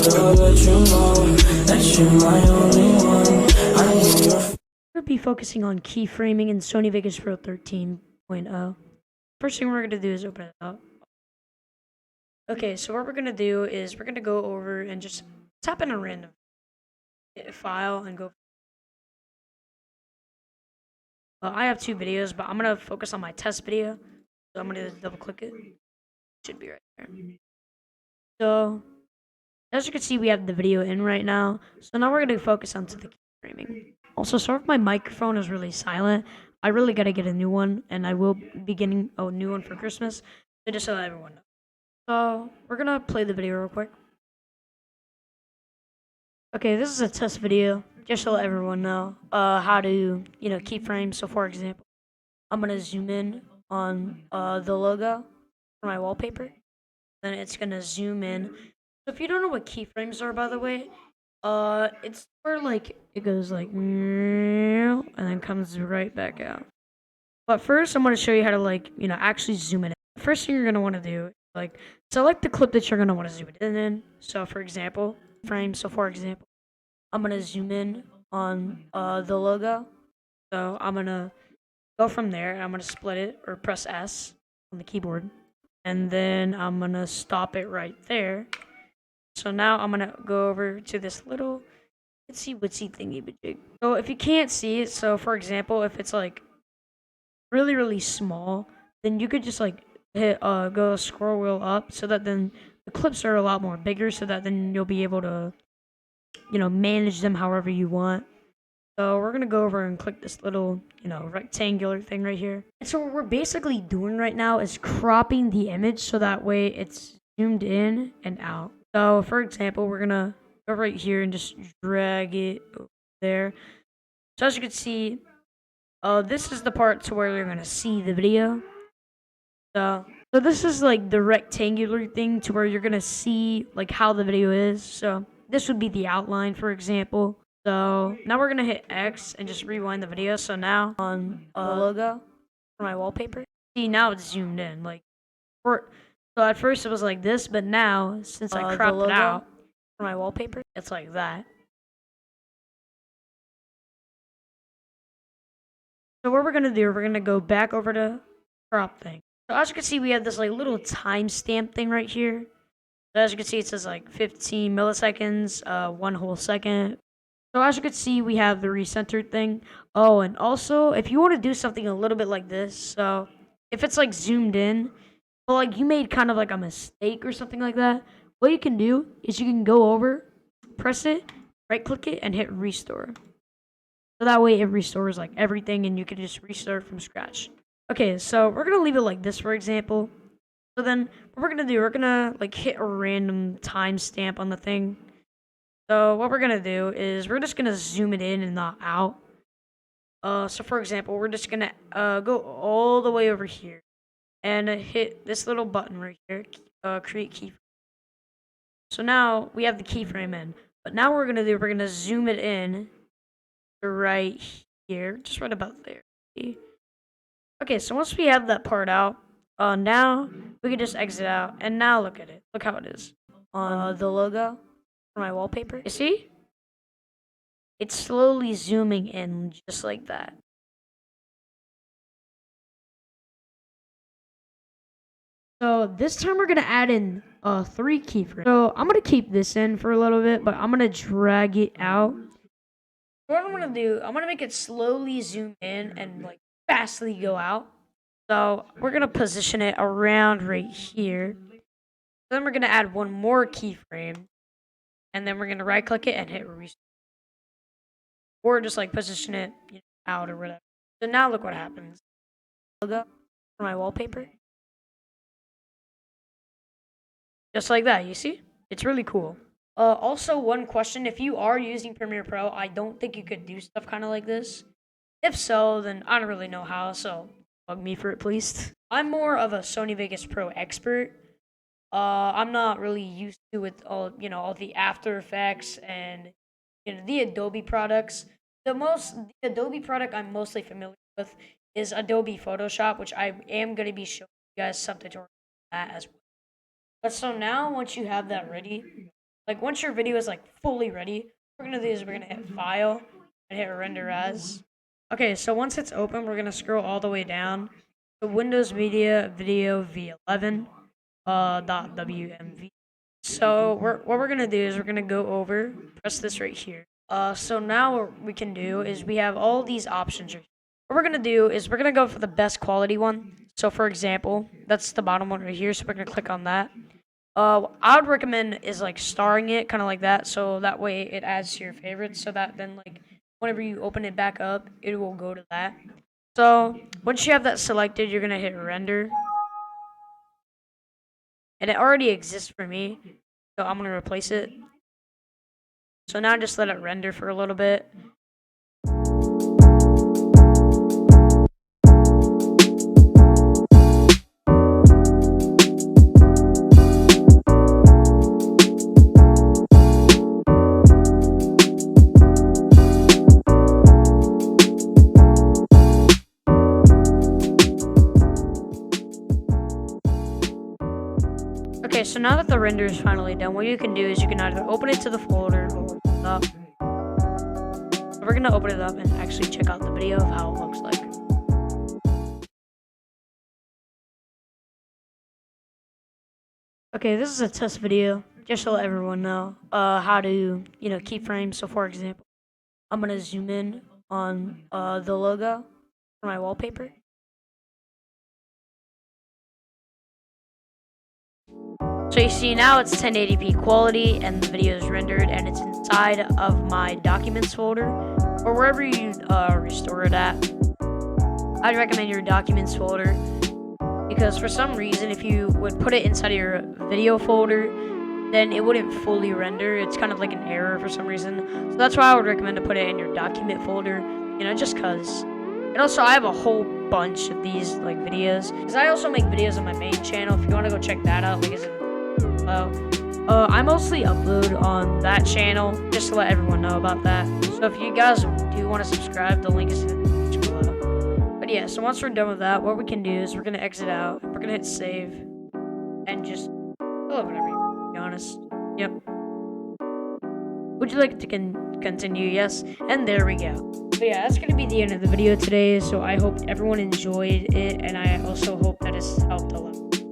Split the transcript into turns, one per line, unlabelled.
I'll let you know that you're my only one. I know you're.
We'll be focusing on keyframing in Sony Vegas Pro 13.0. First thing we're going to do is open it up. Okay, so what we're going to do is we're going to go over and just tap in a random file and go. I have two videos, but I'm going to focus on my test video. So I'm going to double click it. Should be right there. So as you can see, we have the video in right now. So now we're going to focus onto the keyframing. Also, sorry if my microphone is really silent. I really got to get a new one, and I will be getting a new one for Christmas. So just so everyone knows. So we're going to play the video real quick. Okay, this is a test video, just to let everyone know how to, keyframe. So for example, I'm going to zoom in on the logo for my wallpaper. Then it's going to zoom in. So if you don't know what keyframes are, by the way, it's where like it goes like and then comes right back out. But first, I'm going to show you how to actually zoom in. First thing you're going to want to do is select the clip that you're going to want to zoom it in. So for example, for example, I'm going to zoom in on the logo. So I'm going to go from there. I'm going to split it or press S on the keyboard. And then I'm going to stop it right there. So now I'm going to go over to this little itsy witsy thingy majig. So if you can't see it, so for example, if it's like really, really small, then you could just hit go scroll wheel up so that then the clips are a lot more bigger so that then you'll be able to, manage them however you want. So we're going to go over and click this little, rectangular thing right here. And so what we're basically doing right now is cropping the image so that way it's zoomed in and out. So for example, we're going to go right here and just drag it over there. So as you can see, this is the part to where you're going to see the video. So this is like the rectangular thing to where you're going to see like how the video is. So this would be the outline, for example. So now we're gonna hit X and just rewind the video. So now on the logo for my wallpaper, see now it's zoomed in. So at first it was like this, but now since I cropped it out for my wallpaper, it's like that. So what we're gonna do, we're gonna go back over to crop thing. So as you can see, we have this little timestamp thing right here. So as you can see, it says 15 milliseconds, 1 whole second. So as you can see, we have the recentered thing. Oh, and also, if you want to do something a little bit like this, so if it's zoomed in, but you made kind of a mistake or something like that, what you can do is you can go over, press it, right click it, and hit restore. So that way it restores everything and you can just restart from scratch. Okay, so we're going to leave it like this, for example. So then what we're going to do, we're going to hit a random timestamp on the thing. So what we're going to do is we're just going to zoom it in and not out. So for example, we're just going to go all the way over here and hit this little button right here, create keyframe. So now we have the keyframe in. But now what we're going to do, we're going to zoom it in right here, just right about there. Okay, so once we have that part out, now we can just exit out. And now look at it. Look how it is on the logo for my wallpaper. You see? It's slowly zooming in just like that. So this time we're gonna add in 3 keyframes. So I'm gonna keep this in for a little bit, but I'm gonna drag it out. What I'm gonna do, I'm gonna make it slowly zoom in and fastly go out. So we're gonna position it around right here. Then we're gonna add one more keyframe, and then we're gonna right click it and hit restore. Or just position it out or whatever. So now look what happens. Logo for my wallpaper. Just like that, you see? It's really cool. Also, one question. If you are using Premiere Pro, I don't think you could do stuff kind of like this. If so, then I don't really know how, so bug me for it, please. I'm more of a Sony Vegas Pro expert. I'm not really used to with all the After Effects and the Adobe products. The Adobe product I'm mostly familiar with is Adobe Photoshop, which I am going to be showing you guys some tutorials on that as well. But so now once you have that ready, Like once your video is like fully ready, what we're gonna do is we're gonna hit File and hit Render As. Okay, so once it's open, we're gonna scroll all the way down to Windows Media Video V11 .wmv. So what we're gonna do is we're gonna go over, press this right here. So now what we can do is we have all these options. What we're gonna do is we're gonna go for the best quality one. So for example, that's the bottom one right here. So we're gonna click on that. I would recommend is like starring it, kind of like that. So that way it adds to your favorites. So that then like whenever you open it back up, it will go to that. So once you have that selected, you're gonna hit render. And it already exists for me, so I'm gonna replace it. So now just let it render for a little bit. Okay, so now that the render is finally done, what you can do is you can either open it to the folder or open it up. We're gonna open it up and actually check out the video of how it looks like. Okay, this is a test video, just to let everyone know how to, keyframe. So for example, I'm gonna zoom in on the logo for my wallpaper. So you see now it's 1080p quality and the video is rendered and it's inside of my documents folder or wherever you restore it at. I'd recommend your documents folder because for some reason if you would put it inside of your video folder, then it wouldn't fully render. It's kind of like an error for some reason. So that's why I would recommend to put it in your document folder, just cause. And also I have a whole bunch of these like videos because I also make videos on my main channel. If you want to go check that out, link is below. I mostly upload on that channel just to let everyone know about that. So if you guys do want to subscribe, the link is in the description below. But yeah, so once we're done with that, what we can do is we're gonna exit out. We're gonna hit save and just fill up whatever you be honest. Yep. Would you like to continue? Yes. And there we go. So yeah, that's gonna be the end of the video today. So I hope everyone enjoyed it, and I also hope that it's helped a lot.